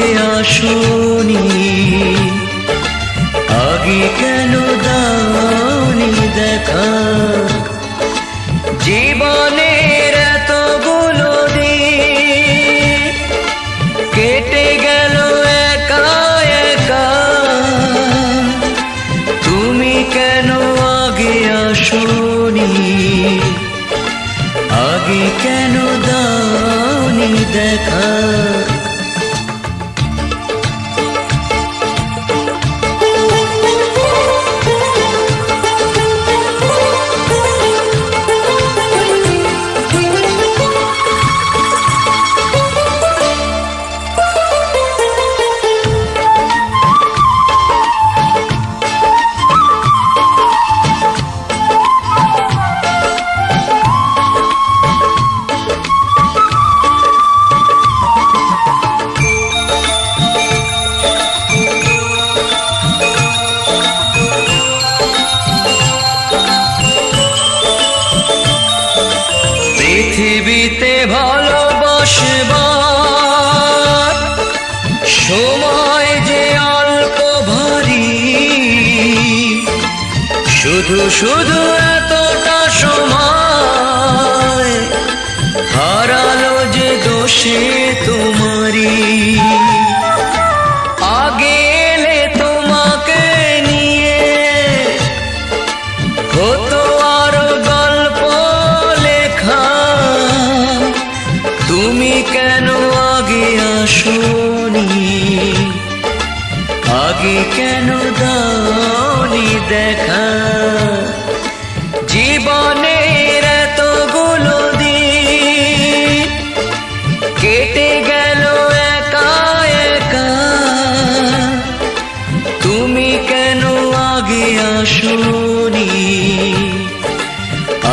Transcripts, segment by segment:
আগে আসনি, আগে কেন দাওনি দেখা। জীবনের এতগুলো দিন কেটে গেল একা একা, তুমি কেন আগে আসনি, আগে কেন দাওনি দেখা। পৃথিবীতে ভালোবাসবার সময় যে অল্প ভারী, শুধু শুধু এতটা সময় হারালো যে দোষে তোমারই। আগে এলে তোমাকে নিয়ে হতো আরো গল্প লেখা, তুমি কেন আগে আসনি, আগে কেন দাওনি দেখা। জীবনের এতগুলো দিন কেটে গেল একা একা, তুমি কেন আগে আসনি,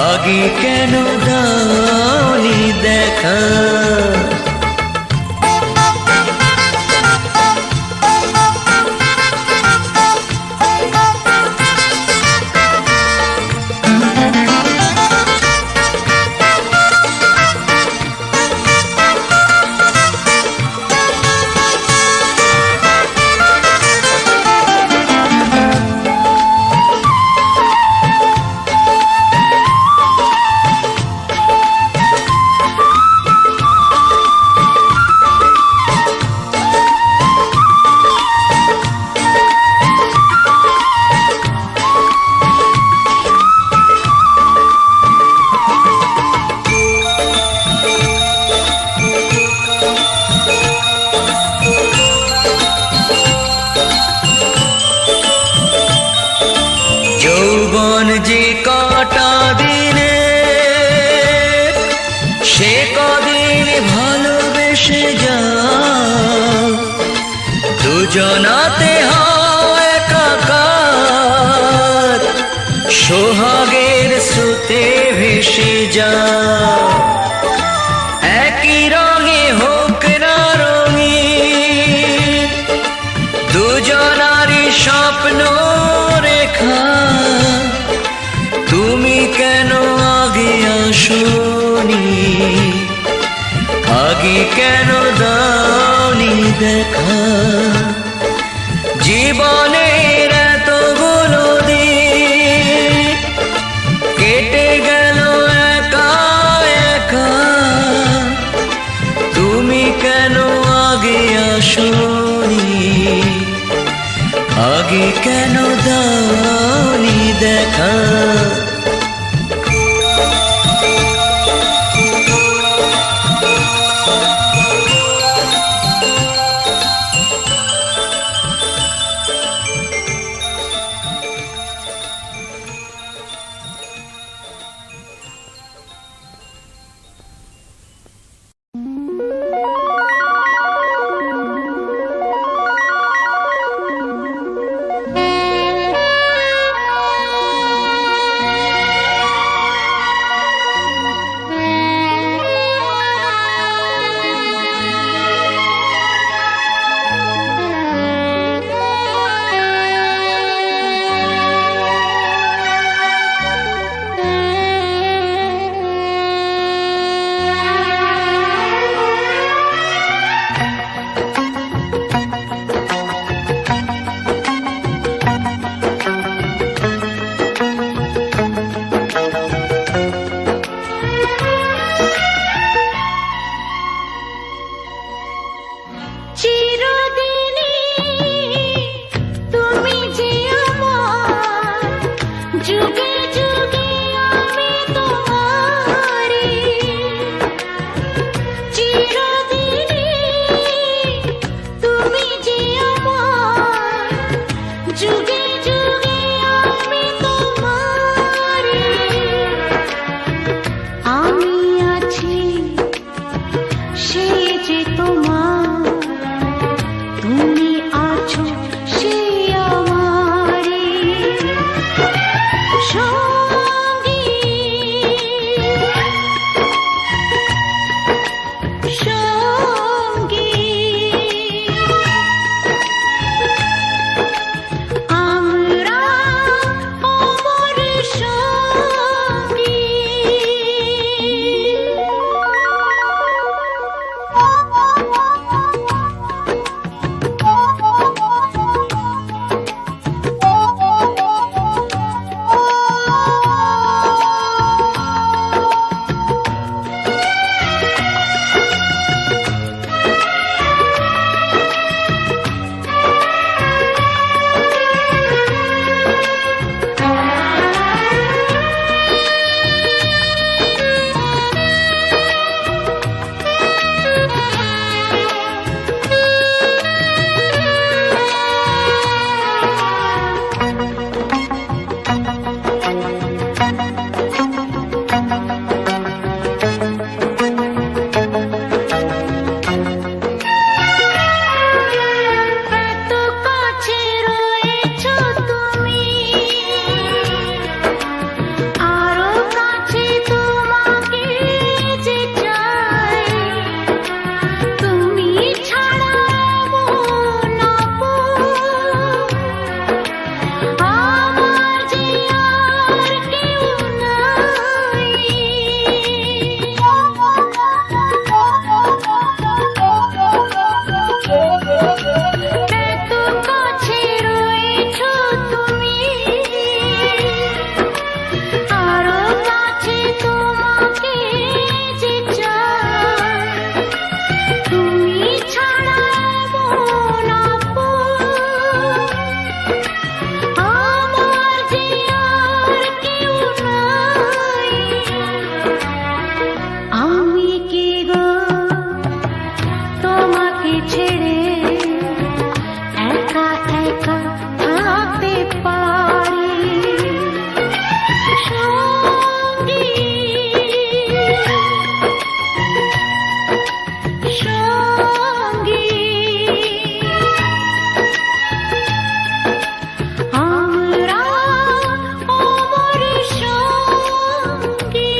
আগে কেন দাওনি দেখা। যৌবন যে কটা দিনে, সে কদিন ভালোবেসে যাও, দুজনাতে হয় একাকার, সোহাগের স্রোতে ভেসে যাও। একই রঙে হোক না রঙিন, দুজনারই স্বপ্ন রেখা, তুমি কেন আগে আসনি, আগে কেন দাওনি দেখা। জীবনের এতগুলো দিন কেটে গেল একা একা, তুমি কেন আগে আসনি, আগে কেন দাওনি দেখা। ছেড়ে একা একা থাকতে পারি সঙ্গী সঙ্গী আমরা অমর সঙ্গী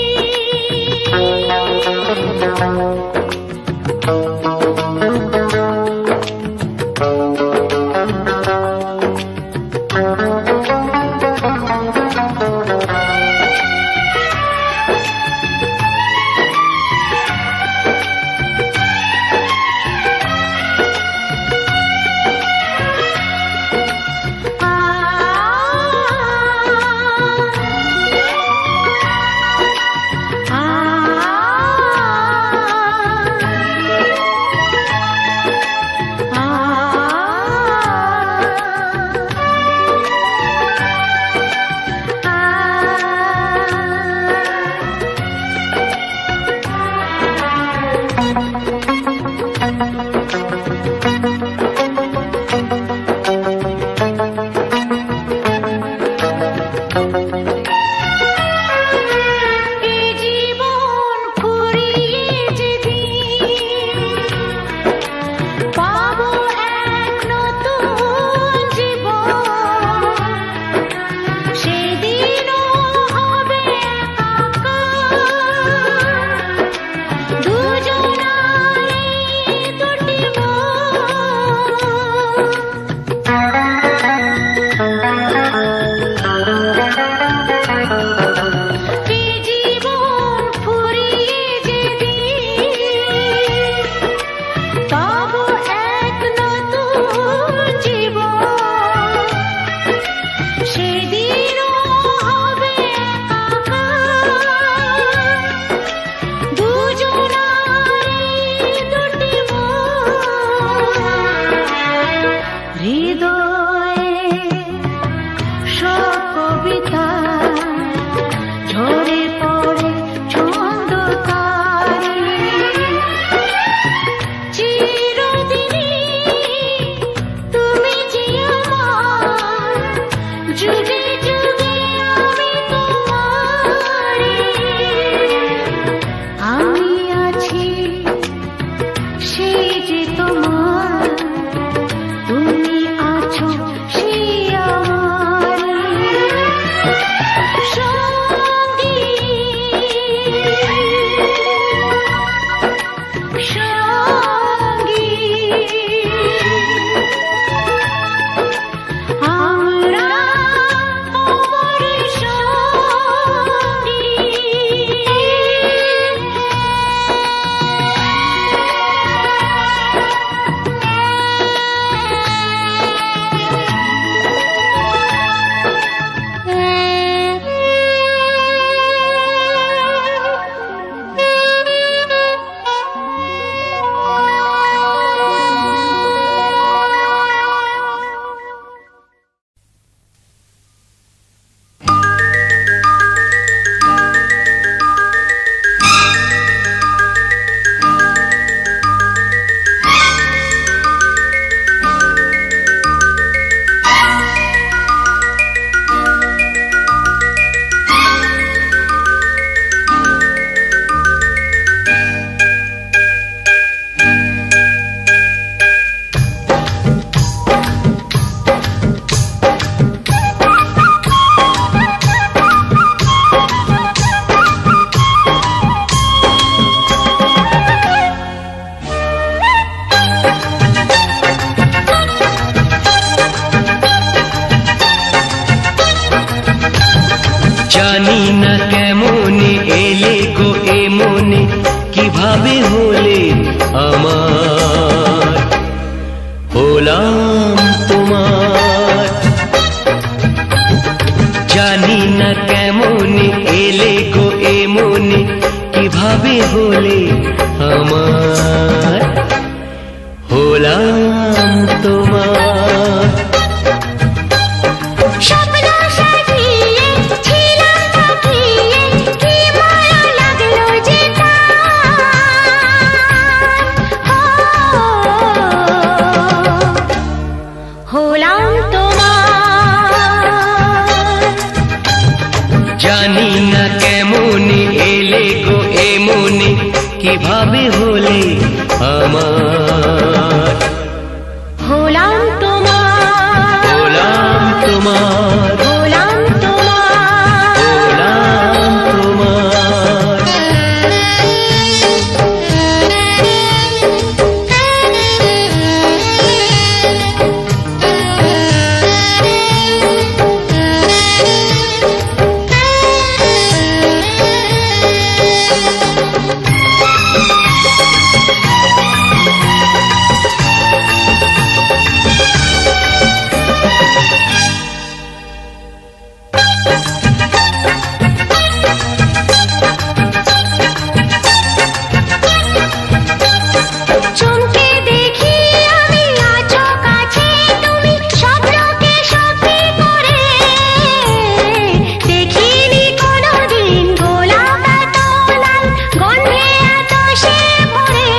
জানি না কেমনে এলে গো এ মনে, কিভাবে হলে আমার, হলাম তোমার। জানি না কেমনে এলে গো এ মনে, কিভাবে হলে আমার, হলাম তোমার। জানি না কেমন এলে গো এ মনে, কিভাবে হলে আমার। হলাম তোমার, হলাম তোমার, হলাম তোমার, হলাম তোমার। চমকে দেখি আমি আছো কাছে তুমি, স্বপ্নকে সত্যি করে। দেখিনি কোনোদিন গোলাপ এত লাল, গন্ধে এত সে ভরে।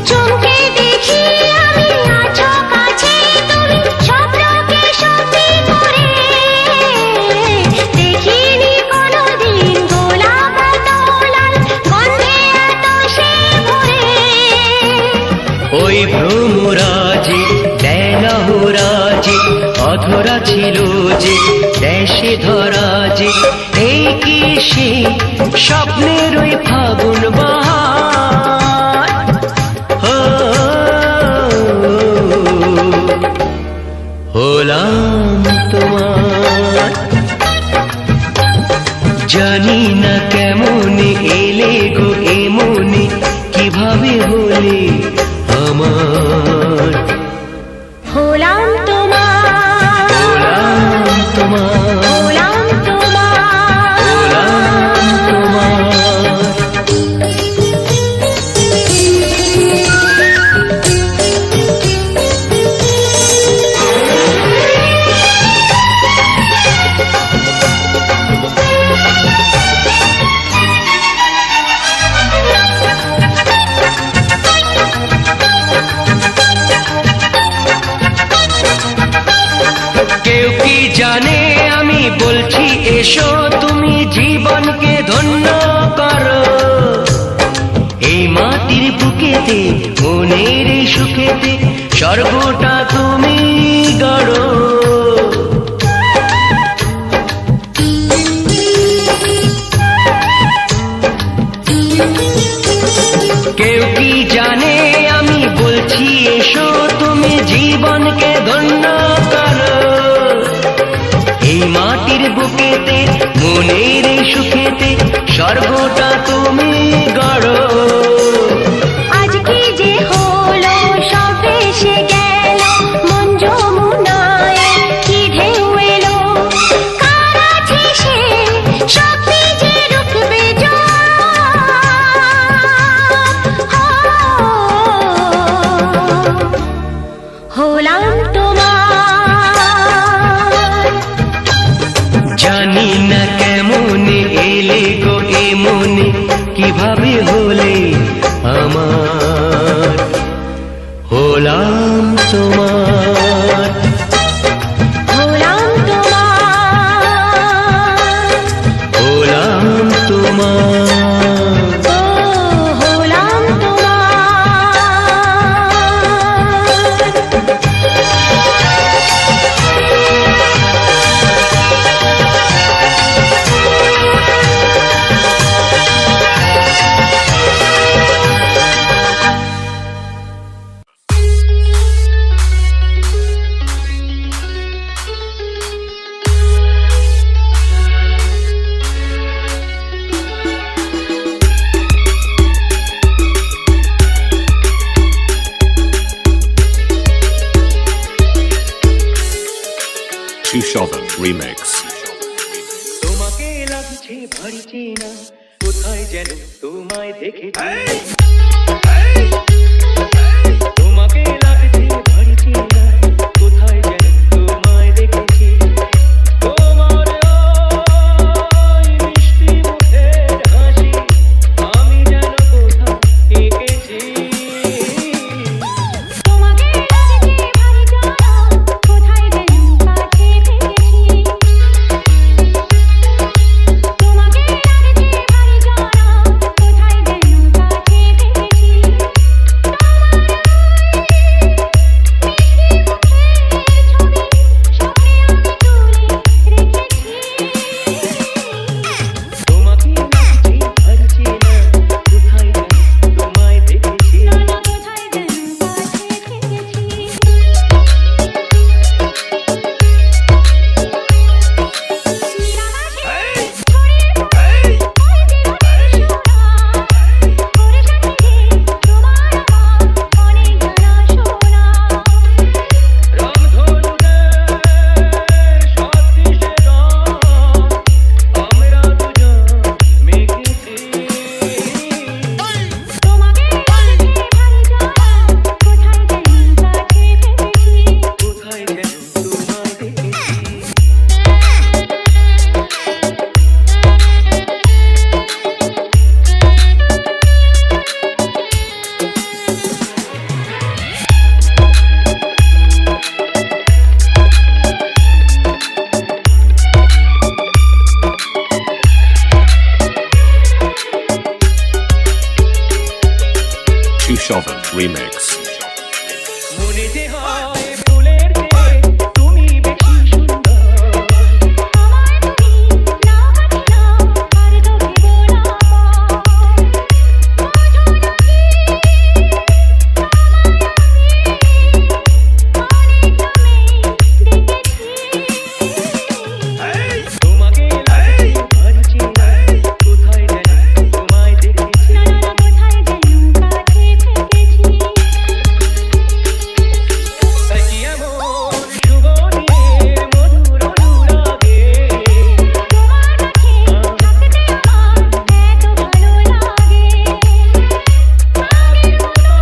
চমকে দেখি আমি আছো কাছে তুমি, স্বপ্নকে সত্যি করে। দেখিনি কোনোদিন গোলাপ এত লাল, গন্ধে এত সে ভরে। ওই ভ্রমরাজে দেলহরাজে অধরা ছিল যে, দেশে ধরা যে, এই কি সে স্বপ্নের ওই ফাগুন বাহার। ও, হলাম তোমার। জানি না কেমন এলে গো এ মনে, কিভাবে হলে আমার। হলাম তোমার, হলাম তোমার, হলাম তোমার, হলাম তোমার। কেউ কি জানে আমি বলছি এসো, তুমি জীবনকে ধন্য করো। এই মাটির বুকেতে মনের এই সুখেতে স্বর্গটা তুমি গড়ো। কেউ কি জানে আমি বলছি এসো, তুমি জীবনকে ধন্য করো। এই মাটির বুকেতে মনের এই সুখেতে স্বর্গটা তুমি গড়ো। আজকে যে হলো সব এসে গেল, মন যমুনায় কি ঢেউ এলো। কার আছে সে শক্তি যে রুখবে জল। হলাম তোমার, জানি না কেমন এলে গো এ মনে, কিভাবে হলে আমার। হলাম তোমার, হলাম তোমার, হলাম তোমার। ও হলাম Shovan Remix. তোমাকে লাগছে ভারী চেনা, কোথায় যেন তোমায় দেখেছি। তোমাকে লাগছে ভারী চেনা, কোথায় যেন তোমায় দেখেছি। তোমার ওই মিষ্টি মুখের হাসি আমি যেন কোথাও এঁকেছি। Remix. মনে যে হয় ফুলের চেয়ে তুমি বেশি সুন্দর। আমায় তুমি না বাঁচিও আর দেখিব না বোঝো নাকি অনেক নামে ডেকেছি তোমাকে লাগে ভাবছি না কোথায় যেন তোমায় দেখেছি। না না না কোথায় যেন কাছে থেকেছি তাই কি এমন শুভ দিনের মধুর অনুরাগে তোমার কাছে থাকতে আমার এত ভালো লাগে আগের মতো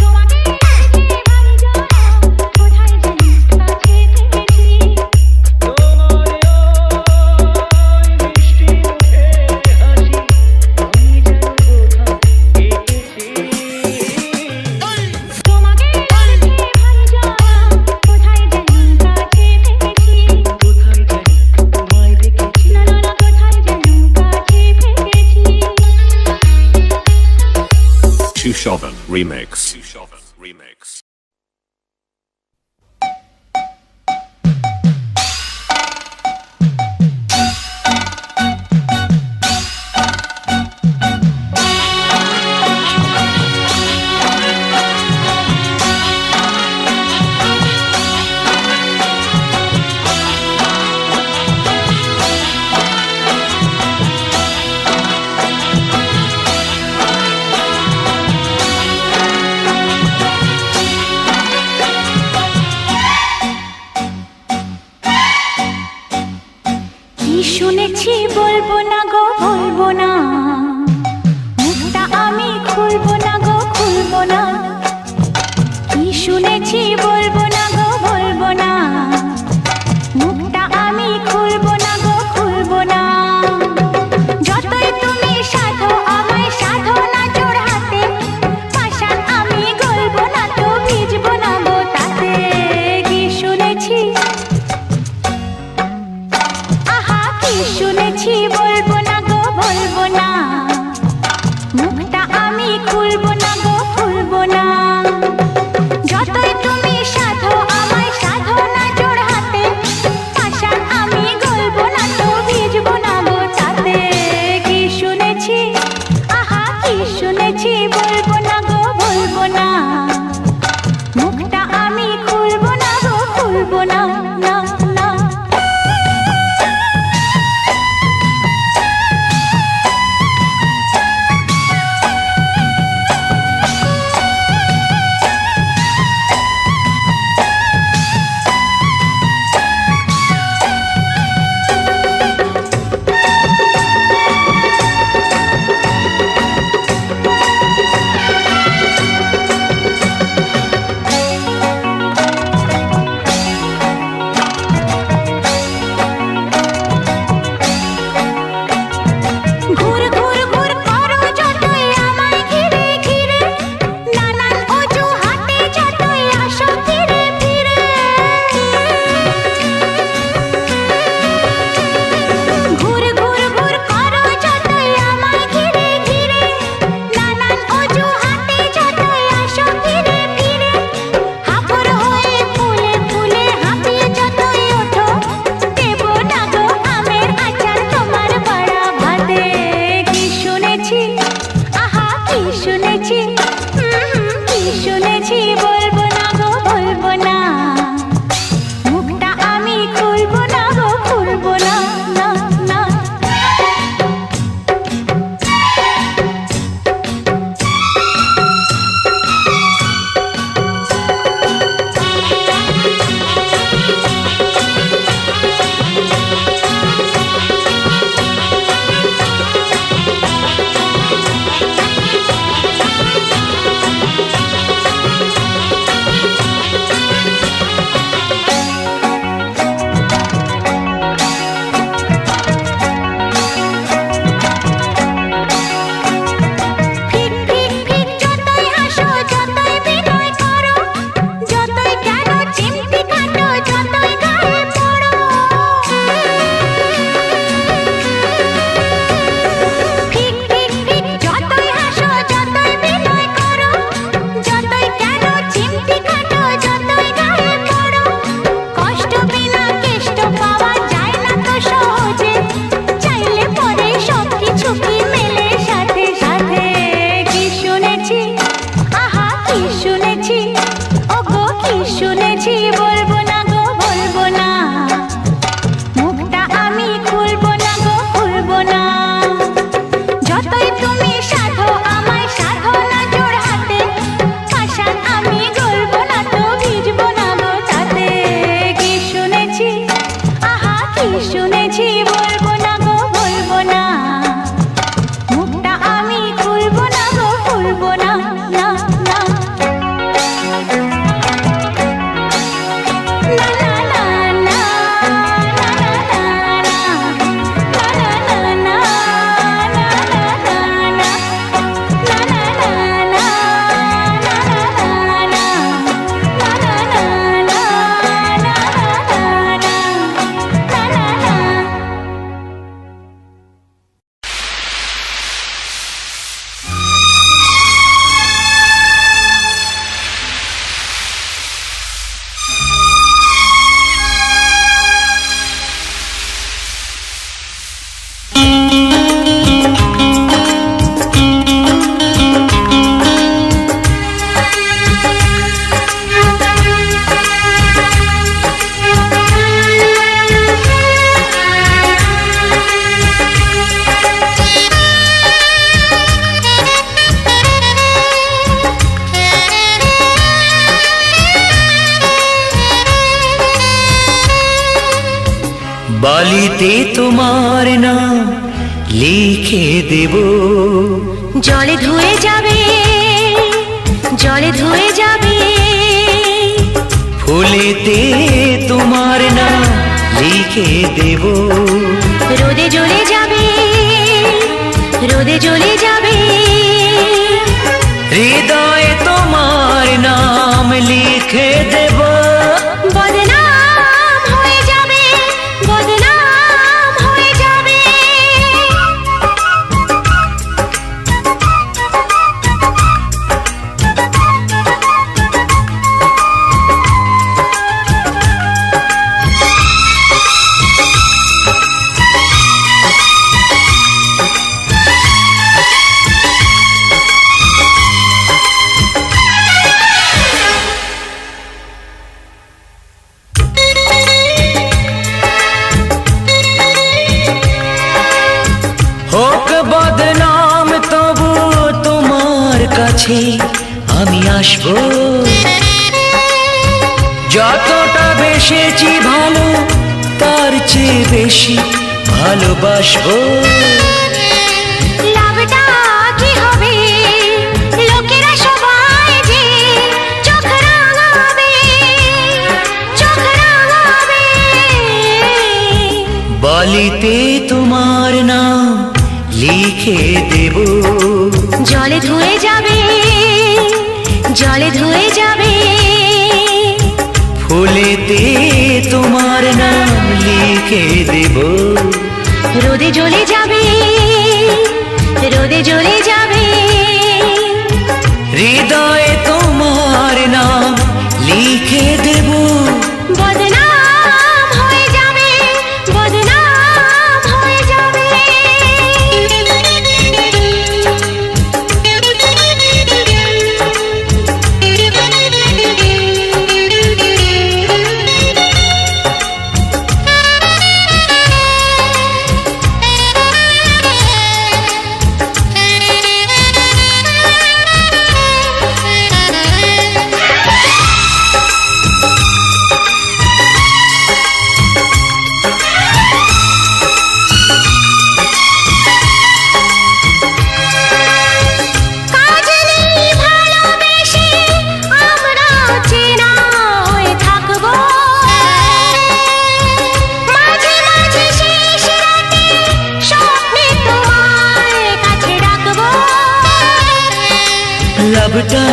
তোমাকে দেখে ভালো জানা কোথায় যেন কাছে থেকেছি তোমার ওই মিষ্টি মুখে হাসি আমি যেন কোথাও এঁকেছি। তোমাকে দেখে ভালো জানা কোথায় যেন কাছে থেকেছি কোথায় জানি তোমায় দেখেছি। না না না কোথায় যেন কাছে থেকেছি Shushovan Remix. Shushovan Remix. কি শুনেছি বলবো না গো বলবো না মুখটা আমি খুলবো না গো খুলবো না কি শুনেছি বলবো না গো বলবো না মুখটা আমি খুলবো না গো খুলবো না যতই তুমি সাধো আমায় সাধো না জোড় হাতে পাষাণ আমি গলবো না তো ভিজবো না গো তাতে কি শুনেছি আহা কি শুনেছি বলবো শুনেছি বলবো না গো বলবো না, মুখটা আমি খুলবো না গো খুলবো না। যতই তুমি সাধো আমায় সাধো না জোড় হাতে, পাষাণ আমি গলবো না তো ভিজবো না গো তাতে। কি শুনেছি আহা কি শুনেছি বলবো না গো বলবো না, মুখটা আমি খুলবো না গো খুলবো না না না। বালিতে তোমার নাম লিখে দেব, জলে ধুয়ে যাবে জলে ধুয়ে যাবে, ফুলেতে তোমার নাম লিখে দেব, রোদে জ্বলে যাবে রোদে জ্বলে যাবে, হৃদয়ে তোমার নাম লিখে দেব। বদনাম হয়ে যাবে বদনাম হয়ে যাবে। হোক বদনাম তবু তোমার কাছে আমি আসবো, যতটা বেসেছি ভালো তার চেয়ে বেশি ভালোবাসবো। লাভটা কি হবে লোকেরা সবাই যে চোখ রাঙাবে চোখ রাঙাবে। বালিতে তোমার নাম লিখে দেব, জলে ধুয়ে যাবে জলে ধুয়ে যাবে, ফুলেতে তোমার নাম লিখে দেব, রোদে জ্বলে যাবে রোদে জ্বলে যাবে, হৃদয়ে তোমার নাম লিখে দেব। বদনাম হয়ে যাবে বদনাম হয়ে যাবে। লাভটা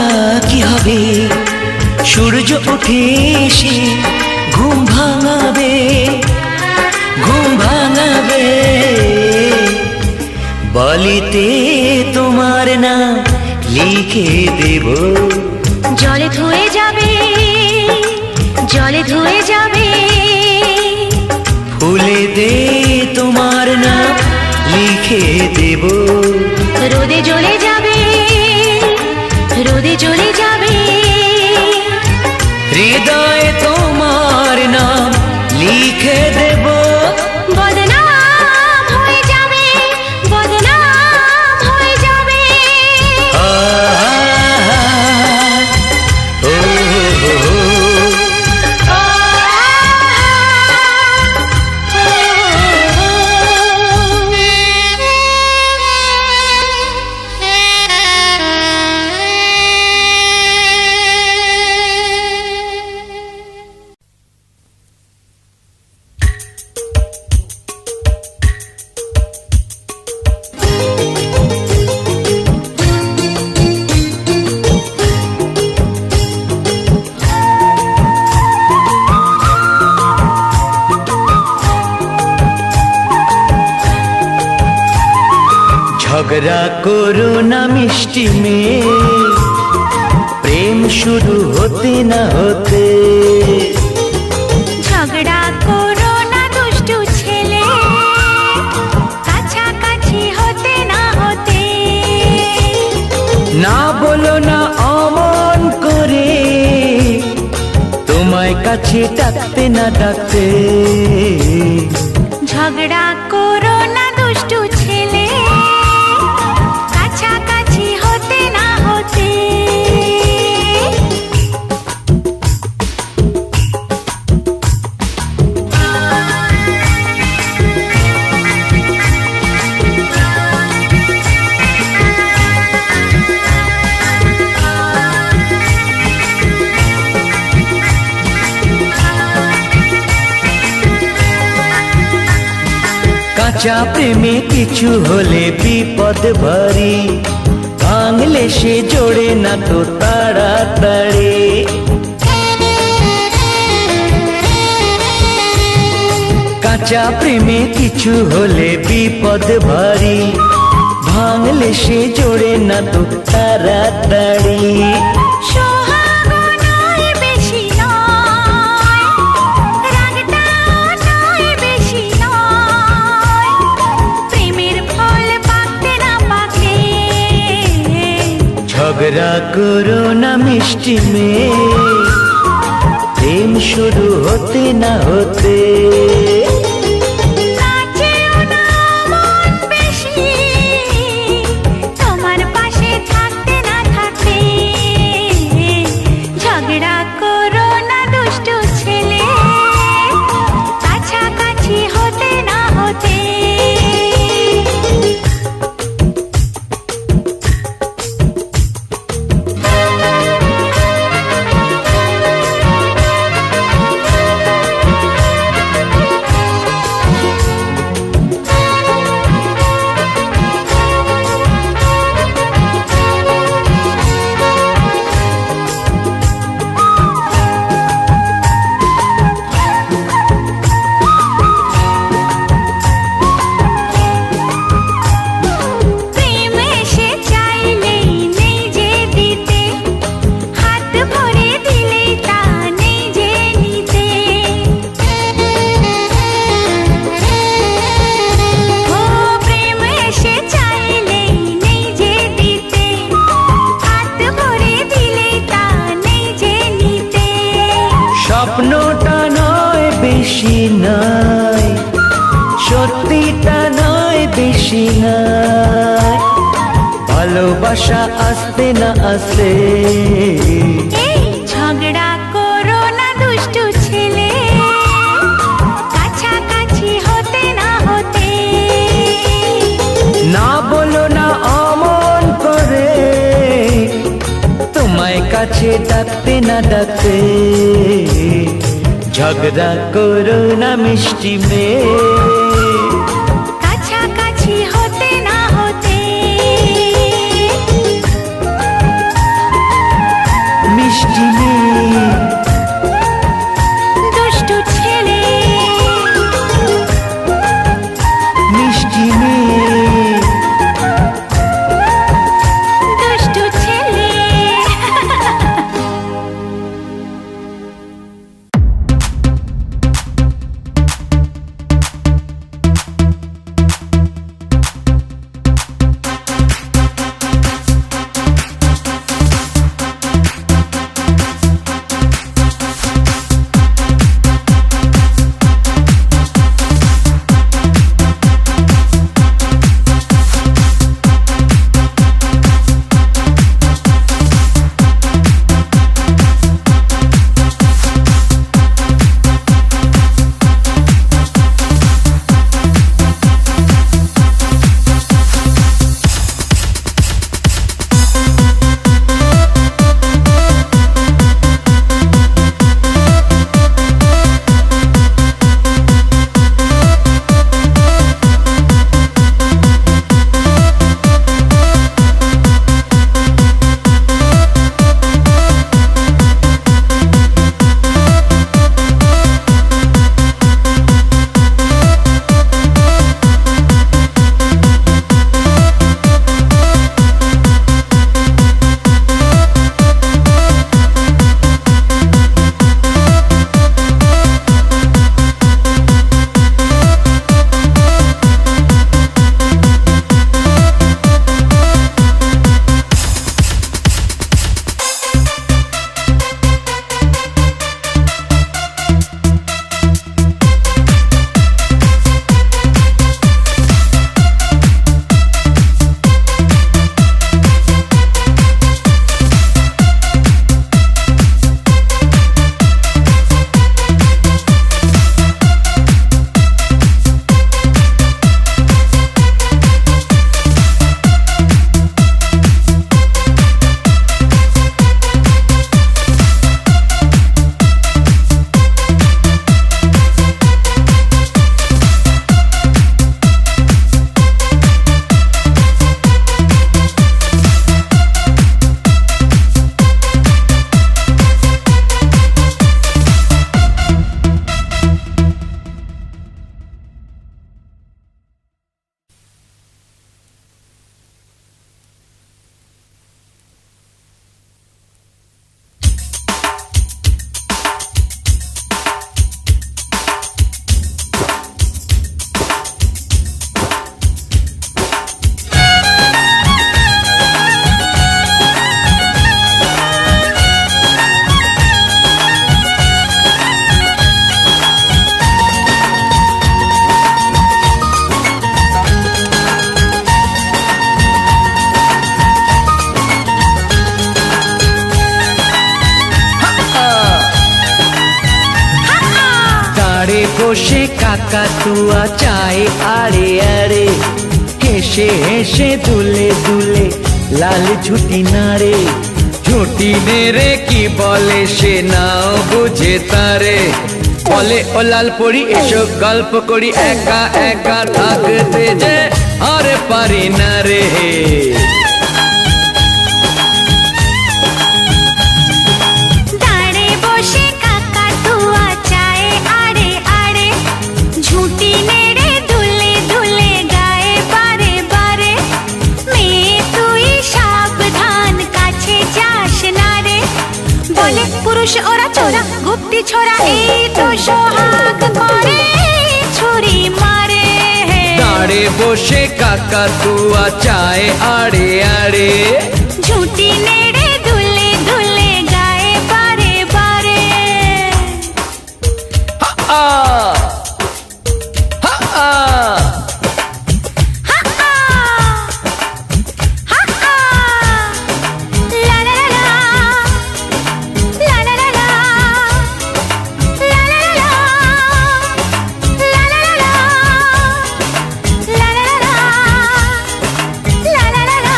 কি হবে সূর্য উঠে এসে ঘুম ভাঙাবে ঘুম ভাঙাবে, বালিতে তোমার নাম লিখে দেব, জলে ধুয়ে যাবে জলে ধুয়ে যাবে, ফুলেতে তোমার নাম লিখে দেব, রোদে জ্বলে যাবে রোদে জ্বলে যাবে, হৃদয়ে ঝগড়া করো না মিষ্টি মেয়ে, প্রেম শুরু হতে না হতে। ঝগড়া করো না দুষ্টু ছেলে, কাছাকাছি হতে না হতে। না বলো না অমন করে, তোমায় কাছে ডাকতে না ডাকতে। ঝগড়া করো না দুষ্টু ছেলে, কাছাকাছি হতে না হতে। কাঁচা প্রেমে কিছু হলে বিপদ ভারী, ভাঙলে সে জোড়ে না তো তাড়াতাড়ি। কাঁচা প্রেমে কিছু হলে বিপদ ভারী, ভাঙলে সে জোড়ে না তো তাড়াতাড়ি। সোহাগ নয় বেশি নয়, রাগটাও নয় বেশি নয়, প্রেমের ফল পাকতে না পাকে। ঝগড়া করো না মিষ্টি মেয়ে, প্রেম শুরু হতে না হতে। নাচেও না মন বেশি, তোমার পাশে থাকতে না থাকতে। ঝগড়া করো না দুষ্টু ছেলে, কাছাকাছি হতে না হতে। প্রেম এসে চাইলেই নেই যে দিতে, হাত ভরে দিলেই তা নেই যে নিতে। ও প্রেম এসে চাইলেই নেই যে দিতে, হাত ভরে দিলেই তা নেই যে নিতে। স্বপ্নটা নয় বেশি নয়, সত্যিটা নয় বেশি নয়, ভালোবাসা আসতে না আসে। এই ঝগড়া করো না দুষ্টু ছেলে, কাছাকাছি হতে না হতে। না বলো না অমন করে, তোমায় কাছে ডাকতে না ডাকতে। ঝগড়া করো না মিষ্টি মেয়ে, কাছাকাছি হতে না হতে। মিষ্টি মেয়ে, দুষ্টু ছেলে, মিষ্টি মেয়ে। দুষ্টু ছেলে। বসে কাকাতুয়া চায় আড়ে আড়ে, হেসে হেসে দুলে দুলে লাল ঝুটি নাড়ে। ঝুটি নেড়ে কি বলে সে নাও বুঝে তারে, বলে ও লাল পরি এসো গল্প করি, একা একা থাকতে যে আর পারি না রে। দাঁড়ে বসে কাকাতুয়া চায় আড়ে আড়ে, ঝুঁটি নেড়ে দুলে দুলে গায়ে বারে বারে। মেয়ে তুই সাবধান কাছে যাস না রে, বলে পুরুষ ওরা চোরা গুপ্তি ছোড়া, এই তো সোহাগ করে ছুরি মারে। দাঁড়ে বসে কাকাতুয়া চায় আড়ে আড়ে, ঝুঁটি নেড়ে দুলে দুলে গায়ে বারে বারে। হা আ, হা আ। হা হা, হা হা, লা লা লা লা, লা লা লা লা, লা লা লা লা, লা লা লা লা, লা লা লা লা, লা লা লা লা।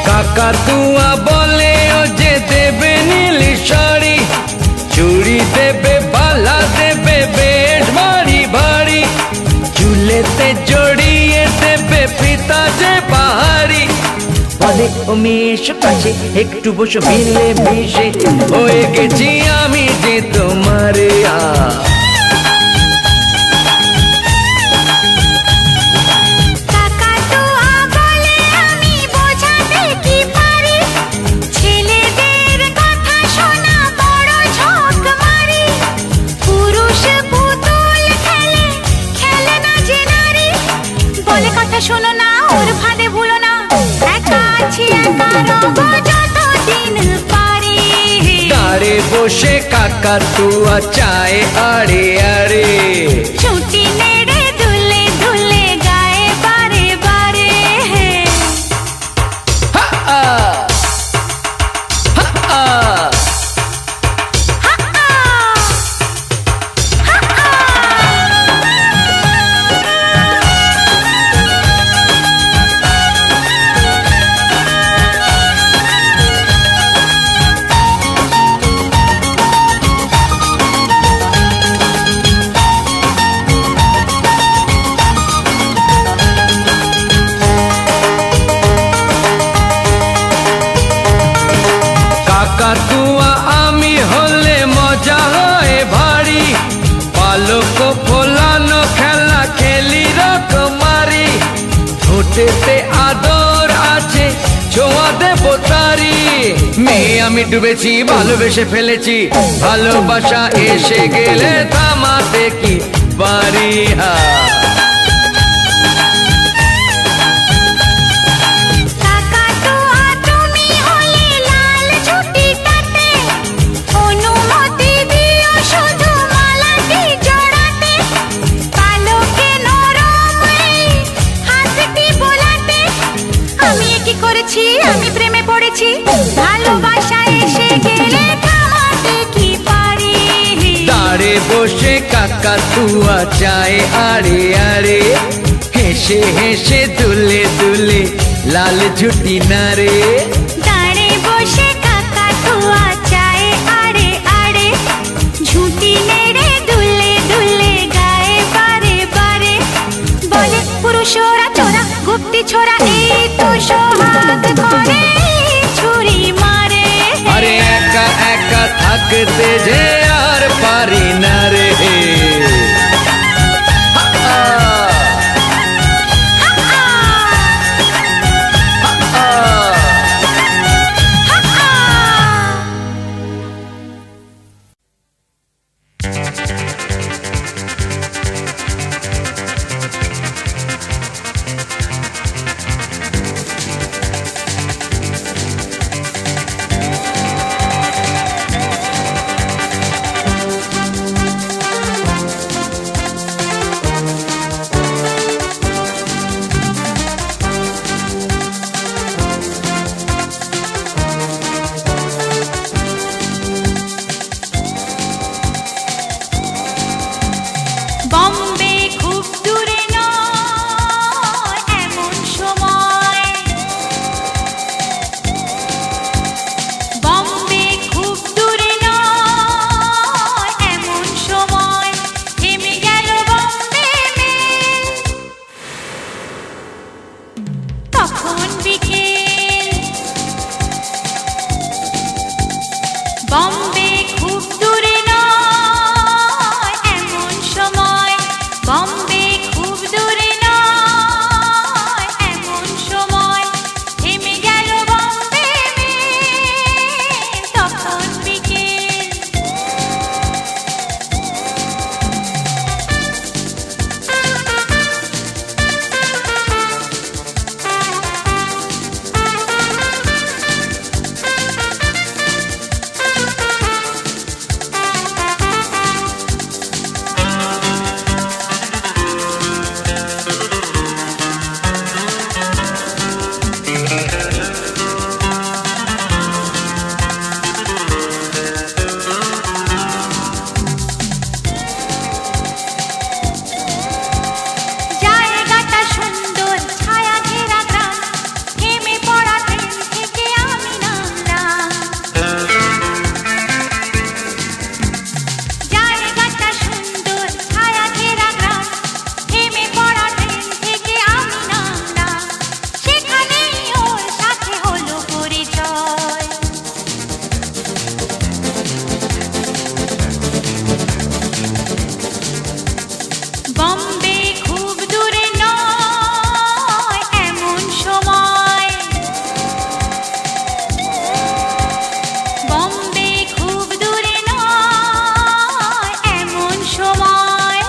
কাকাতুয়া বলে ও যে দেবে নীল শাড়ি, চুড়ি দেবে বালা দেবে বেশ ভারী ভারী, চুলেতে জড়িয়ে দেবে ফিতা যে পাহাড়ি। বলে ও মেষ কাছে একটু বসো মিলে মিশে, হয়ে গেছি আমি যে তোমার কাকাতুয়া বলে আমি বোঝাতে কি পারি, ছেলেদের কথা শোনা বড় ঝোঁক মারি। পুরুষ পুতুল খেলে খেলে না যে নারী, বলে কথা শোনো না ওর ফাঁদে ভুলো না, একা আছি একা রব যতদিন পারি। দাঁড়ে বসে কাকাতুয়া চায় আড়ে আড়ে, ছুটি নেড়ে দুলে দুলে গায়ে বারে বারে। হা আ, হা আ। হা হা, হা হা। কাকাতুয়া আমি হলে মজা হয় ভারী, পালক ফোলানো খেলা খেলি রকমারি, ঠোঁটেতে আদর আছে ছোঁয়া দেব তারি। মেয়ে আমি ডুবেছি ভালোবেসে ফেলেছি, ভালোবাসা এসে গেলে থামাতে কি পারি। কাকাতুয়া তুমি হলে লাল ঝুঁটিটাতে, অনুমতি দিও শুধু মালাটি জড়াতে। পালকে নরম এই হাতটি বোলাতে, আমি কি করেছি আমি প্রেমে পড়েছি, ভালোবাসা এসে গেলে থামাতে কি পারি। দাঁড়ে বসে কাকাতুয়া চায় আড়ে আড়ে, হেসে হেসে দুলে দুলে লাল ঝুটি নাড়ে। দাঁড়ে বসে কাকাতুয়া চায় আড়ে আড়ে, ঝুঁটি নেড়ে দুলে দুলে গায়ে বারে বারে। বলে পুরুষ ওরা চোরা গুপ্তি ছোড়া, এই তো সোহাগ করে ছুরি মারে। আরে একা একা থাকতে যে আর পারি না রে। হা আ, হা হা, হা আ। হা হা। বিকেল। বম্বে খুব দূরে নয় এমন সময়, বম্বে খুব দূরে নয় এমন সময়, থেমে গেল বম্বে মেল, তখন বিকেল। জায়গাটা সুন্দর, ছায়া ঘেরা গ্রাম, থেমে পড়া ট্রেন থেকে আমি নামলাম। জায়গাটা সুন্দর, ছায়া ঘেরা গ্রাম, থেমে পড়া ট্রেন থেকে আমি নামলাম। সেখানেই ওর সাথে হলো পরিচয়। বম্বে খুব দূরে নয় এমন সময়, বম্বে খুব দূরে নয় এমন সময়।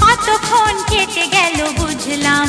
কতক্ষণ কেটে গেল বুঝলাম